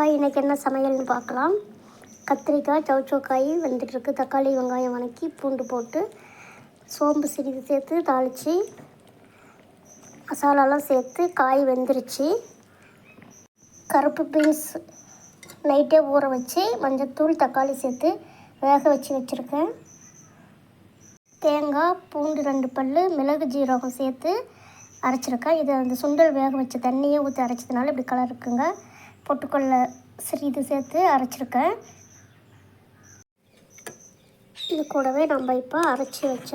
இன்றைக்கி என்ன சமையல்னு பார்க்கலாம். கத்திரிக்காய் சவுச்சவுக்காய் வெந்துட்டுருக்கு. தக்காளி வெங்காயம் வதக்கி பூண்டு போட்டு சோம்பு சிறிது சேர்த்து தாளித்து மசாலாலாம் சேர்த்து காய் வெந்துருச்சு. கருப்பு பீன்ஸ் நைட்டே ஊற வச்சு மஞ்சத்தூள் தக்காளி சேர்த்து வேக வச்சுருக்கேன். தேங்காய் பூண்டு 2 பல் மிளகு ஜீரகம் சேர்த்து அரைச்சிருக்கேன். இது அந்த சுண்டல் வேக வச்ச தண்ணியே ஊற்றி அரைச்சதுனால இப்படி கலர் இருக்குங்க. பொட்டுக்கடலை சிறிது சேர்த்து அரைச்சிருக்கேன். இது கூடவே நம்ம இப்போ அரைச்சி வச்ச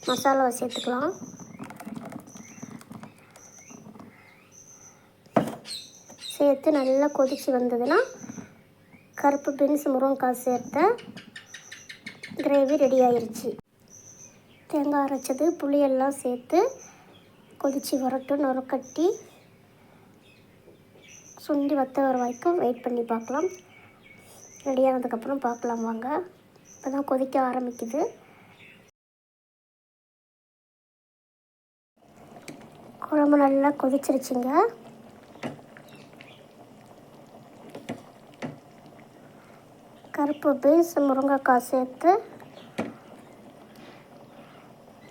மசாலாவை சேர்த்துக்கலாம். சேர்த்து நல்லா கொதித்து வந்ததுன்னா கருப்பு பீன்ஸ் முருங்கைக்காய் சேர்த்த கிரேவி ரெடி ஆயிடுச்சு. தேங்காய் அரைச்சது புளியெல்லாம் சேர்த்து கொதித்து வரட்டும். நுரக்கட்டி சுண்டி வத்த வர வரைக்கும் வெயிட் பண்ணி பார்க்கலாம். ரெடியானதுக்கப்புறம் பார்க்கலாம் வாங்க. இப்போ தான் கொதிக்க ஆரம்பிக்குது. குழம்பு நல்லா கொதிச்சிருச்சுங்க. கருப்பு பீன்ஸ் முருங்கைக்காய் சேர்த்து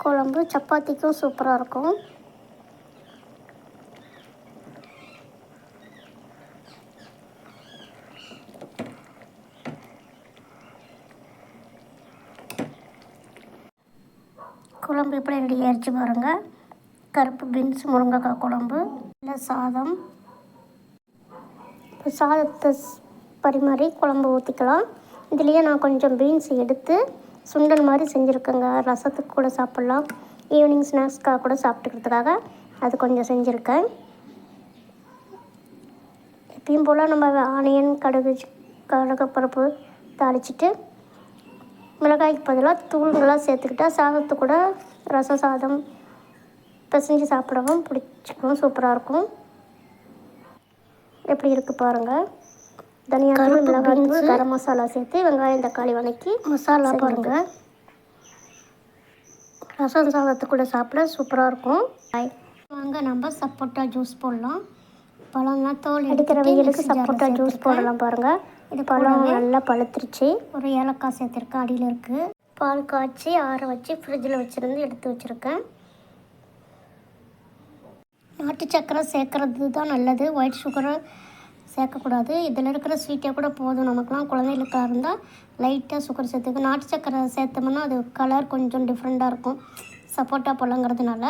குழம்பு சப்பாத்திக்கும் சூப்பராக இருக்கும். குழம்பு எப்படி ரெடி ஆயிடுச்சு பாருங்கள். கருப்பு பீன்ஸ் முருங்கைக்காய் குழம்பு, இல்லை சாதம். இப்போ சாதத்தை பரிமாறி குழம்பு ஊற்றிக்கலாம். இதுலேயே நான் கொஞ்சம் பீன்ஸ் எடுத்து சுண்டல் மாதிரி செஞ்சுருக்கேங்க. ரசத்துக்கு கூட சாப்பிட்லாம், ஈவினிங் ஸ்நாக்ஸ்க்காக கூட சாப்பிட்டுக்கிறதுக்காக அது கொஞ்சம் செஞ்சுருக்கேன். எப்பயும் போல் நம்ம ஆனியன் கடலைப்பருப்பு தாளிச்சிட்டு மிளகாய்க்கு பதிலாக தூள்களாக சேர்த்துக்கிட்டால் சாதத்து கூட ரசம் சாதம் பிசைஞ்சு சாப்பிடவும் பிடிச்சிக்கும், சூப்பராக இருக்கும். எப்படி இருக்குது பாருங்கள். தனியாத்தூள் மிளகாய்த்தூள் கரம் மசாலா சேர்த்து வெங்காயம் தக்காளி வதக்கி மசாலா பாருங்கள். ரசம் சாதத்து கூட சாப்பிட சூப்பராக இருக்கும். வாங்க நம்ம சப்போட்டா ஜூஸ் போடலாம். பழம்லாம் தோல் எடுக்கிற வெயிலுக்கு சப்போட்டா ஜூஸ் போடலாம் பாருங்கள். இது பழம் நல்லா பழுத்துருச்சு. ஒரு ஏலக்காய் சேர்த்துருக்கேன், அடியில் இருக்குது. பால் காய்ச்சி ஆற வச்சு ஃப்ரிட்ஜில் வச்சுருந்து எடுத்து வச்சுருக்கேன். நாட்டு சக்கரை சேர்க்குறது தான் நல்லது, ஒயிட் சுகரை சேர்க்கக்கூடாது. இதில் இருக்கிற ஸ்வீட்டே கூட போதும் நமக்குலாம். குழந்தைகளுக்காக இருந்தால் லைட்டாக சுகர் சேர்த்துக்க. நாட்டு சக்கரை சேர்த்தோம்னா அது கலர் கொஞ்சம் டிஃப்ரெண்ட்டாக இருக்கும் சப்போட்டா பழங்கிறதுனால.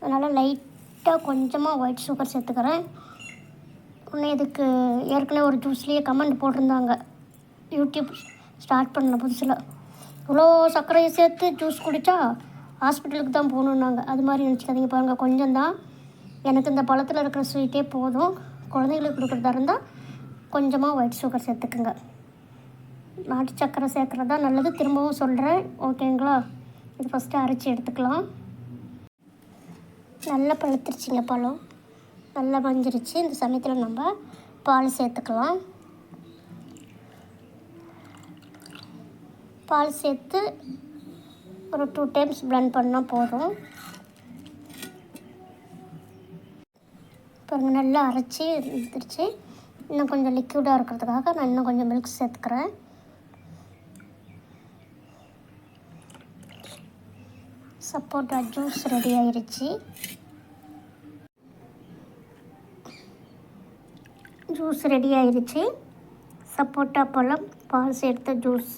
அதனால் லைட்டாக கொஞ்சமாக ஒயிட் சுகர் சேர்த்துக்கிறேன். இன்னும் இதுக்கு ஏற்கனவே ஒரு ஜூஸ்லேயே கமெண்ட் போட்டிருந்தாங்க, யூடியூப் ஸ்டார்ட் பண்ண புதுசில், இவ்வளோ சர்க்கரையை சேர்த்து ஜூஸ் குடித்தா ஹாஸ்பிட்டலுக்கு தான் போகணுன்னாங்க. அது மாதிரி நினச்சிக்காதீங்க பாருங்கள். கொஞ்சம் தான், எனக்கு இந்த பழத்தில் இருக்கிற ஸ்வீட்டே போதும். குழந்தைங்களுக்கு கொடுக்குறதா இருந்தால் கொஞ்சமாக ஒயிட் சுகர் சேர்த்துக்குங்க. நாட்டு சர்க்கரை சேர்க்குறது தான் நல்லது. திரும்பவும் சொல்கிறேன், ஓகேங்களா? இது ஃபஸ்ட்டு அரைச்சி எடுத்துக்கலாம். நல்லா பழுத்துருச்சிங்க பழம், நல்லா மஞ்சிருச்சு. இந்த சமயத்தில் நம்ம பால் சேர்த்துக்கலாம். பால் சேர்த்து ஒரு 2 டைம்ஸ் பிளெண்ட் பண்ணால் போதும். இப்போ நல்லா அரைச்சி எடுத்துருச்சு. இன்னும் கொஞ்சம் லிக்விடாக இருக்கிறதுக்காக நான் இன்னும் கொஞ்சம் மில்க் சேர்த்துக்கிறேன். சப்போட்டா ஜூஸ் ரெடி ஆயிடுச்சு. ஜூஸ் ரெடி ஆயிடுச்சு. சப்போட்டா பழம் பால் சேர்த்த ஜூஸ்